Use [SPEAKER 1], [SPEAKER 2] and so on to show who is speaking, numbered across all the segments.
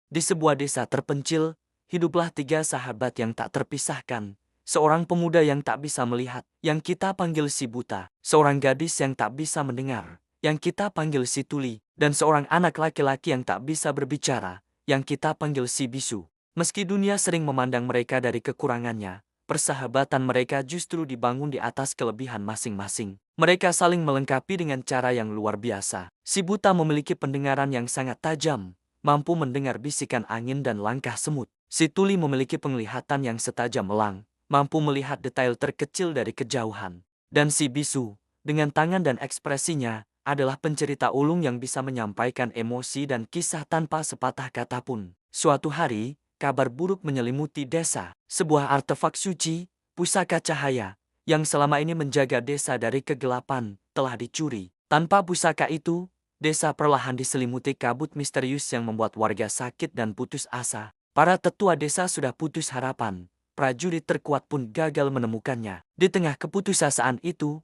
[SPEAKER 1] Di sebuah desa terpencil, hiduplah tiga sahabat yang tak terpisahkan. Seorang pemuda yang tak bisa melihat, yang kita panggil si buta. Seorang gadis yang tak bisa mendengar, yang kita panggil si tuli. Dan seorang anak laki-laki yang tak bisa berbicara, yang kita panggil si bisu. Meski dunia sering memandang mereka dari kekurangannya, persahabatan mereka justru dibangun di atas kelebihan masing-masing. Mereka saling melengkapi dengan cara yang luar biasa. Si buta memiliki pendengaran yang sangat tajam, mampu mendengar bisikan angin dan langkah semut. Si tuli memiliki penglihatan yang setajam elang, mampu melihat detail terkecil dari kejauhan. Dan si bisu, dengan tangan dan ekspresinya, adalah pencerita ulung yang bisa menyampaikan emosi dan kisah tanpa sepatah kata pun. Suatu hari, kabar buruk menyelimuti desa. Sebuah artefak suci, pusaka cahaya, yang selama ini menjaga desa dari kegelapan, telah dicuri. Tanpa pusaka itu, desa perlahan diselimuti kabut misterius yang membuat warga sakit dan putus asa. Para tetua desa sudah putus harapan. Prajurit terkuat pun gagal menemukannya. Di tengah keputusasaan itu,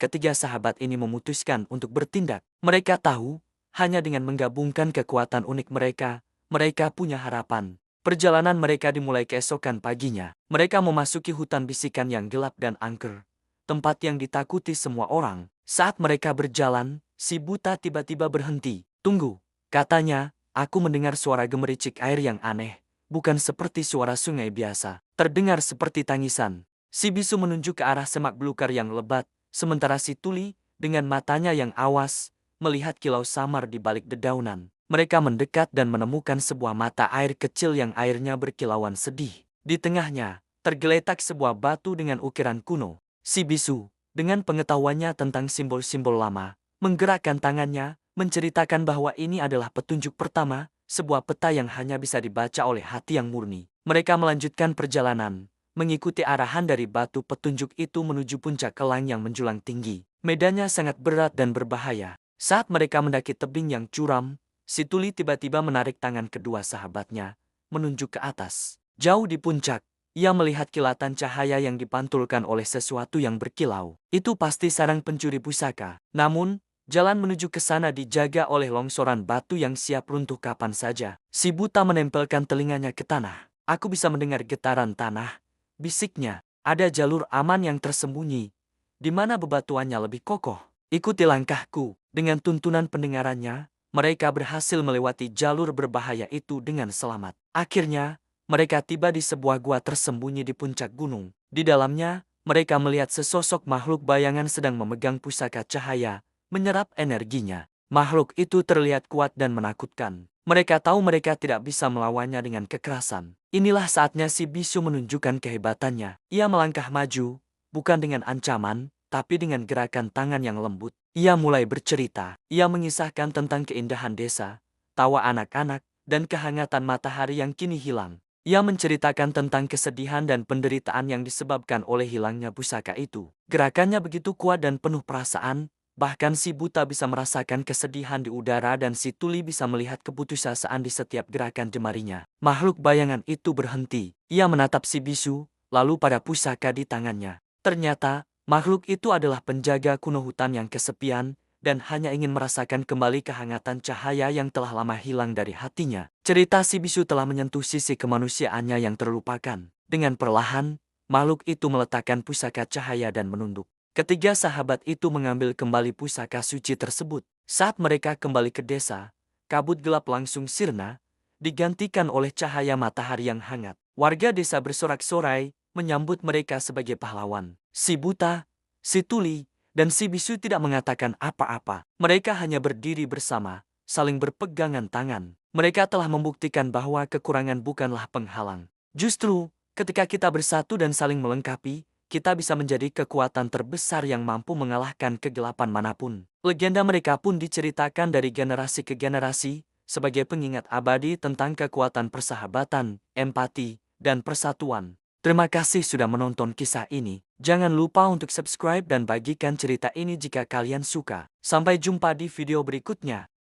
[SPEAKER 1] ketiga sahabat ini memutuskan untuk bertindak. Mereka tahu, hanya dengan menggabungkan kekuatan unik mereka, mereka punya harapan. Perjalanan mereka dimulai keesokan paginya. Mereka memasuki hutan bisikan yang gelap dan angker, tempat yang ditakuti semua orang. Saat mereka berjalan, si buta tiba-tiba berhenti. "Tunggu," katanya, "aku mendengar suara gemericik air yang aneh, bukan seperti suara sungai biasa. Terdengar seperti tangisan." Si bisu menunjuk ke arah semak belukar yang lebat, sementara si tuli, dengan matanya yang awas, melihat kilau samar di balik dedaunan. Mereka mendekat dan menemukan sebuah mata air kecil yang airnya berkilauan sedih. Di tengahnya, tergeletak sebuah batu dengan ukiran kuno. Si bisu, dengan pengetahuannya tentang simbol-simbol lama, menggerakkan tangannya, menceritakan bahwa ini adalah petunjuk pertama, sebuah peta yang hanya bisa dibaca oleh hati yang murni. Mereka melanjutkan perjalanan, mengikuti arahan dari batu petunjuk itu menuju puncak kelang yang menjulang tinggi. Medannya sangat berat dan berbahaya. Saat mereka mendaki tebing yang curam, si tuli tiba-tiba menarik tangan kedua sahabatnya, menunjuk ke atas. Jauh di puncak, ia melihat kilatan cahaya yang dipantulkan oleh sesuatu yang berkilau. Itu pasti sarang pencuri pusaka. Namun, jalan menuju ke sana dijaga oleh longsoran batu yang siap runtuh kapan saja. Si buta menempelkan telinganya ke tanah. "Aku bisa mendengar getaran tanah," bisiknya. "Ada jalur aman yang tersembunyi, di mana bebatuannya lebih kokoh. Ikuti langkahku." Dengan tuntunan pendengarannya, mereka berhasil melewati jalur berbahaya itu dengan selamat. Akhirnya, mereka tiba di sebuah gua tersembunyi di puncak gunung. Di dalamnya, mereka melihat sesosok makhluk bayangan sedang memegang pusaka cahaya, menyerap energinya. Makhluk itu terlihat kuat dan menakutkan. Mereka tahu mereka tidak bisa melawannya dengan kekerasan. Inilah saatnya si bisu menunjukkan kehebatannya. Ia melangkah maju, bukan dengan ancaman, tapi dengan gerakan tangan yang lembut. Ia mulai bercerita. Ia mengisahkan tentang keindahan desa, tawa anak-anak, dan kehangatan matahari yang kini hilang. Ia menceritakan tentang kesedihan dan penderitaan yang disebabkan oleh hilangnya pusaka itu. Gerakannya begitu kuat dan penuh perasaan, bahkan si buta bisa merasakan kesedihan di udara dan si tuli bisa melihat keputusasaan di setiap gerakan jemarinya. Makhluk bayangan itu berhenti. Ia menatap si bisu, lalu pada pusaka di tangannya. Ternyata, makhluk itu adalah penjaga kuno hutan yang kesepian, dan hanya ingin merasakan kembali kehangatan cahaya yang telah lama hilang dari hatinya. Cerita si bisu telah menyentuh sisi kemanusiaannya yang terlupakan. Dengan perlahan, makhluk itu meletakkan pusaka cahaya dan menunduk. Ketiga sahabat itu mengambil kembali pusaka suci tersebut. Saat mereka kembali ke desa, kabut gelap langsung sirna, digantikan oleh cahaya matahari yang hangat. Warga desa bersorak-sorai, menyambut mereka sebagai pahlawan. Si buta, si tuli, dan si bisu tidak mengatakan apa-apa. Mereka hanya berdiri bersama, saling berpegangan tangan. Mereka telah membuktikan bahwa kekurangan bukanlah penghalang. Justru, ketika kita bersatu dan saling melengkapi, kita bisa menjadi kekuatan terbesar yang mampu mengalahkan kegelapan manapun. Legenda mereka pun diceritakan dari generasi ke generasi, sebagai pengingat abadi tentang kekuatan persahabatan, empati, dan persatuan. Terima kasih sudah menonton kisah ini. Jangan lupa untuk subscribe dan bagikan cerita ini jika kalian suka. Sampai jumpa di video berikutnya.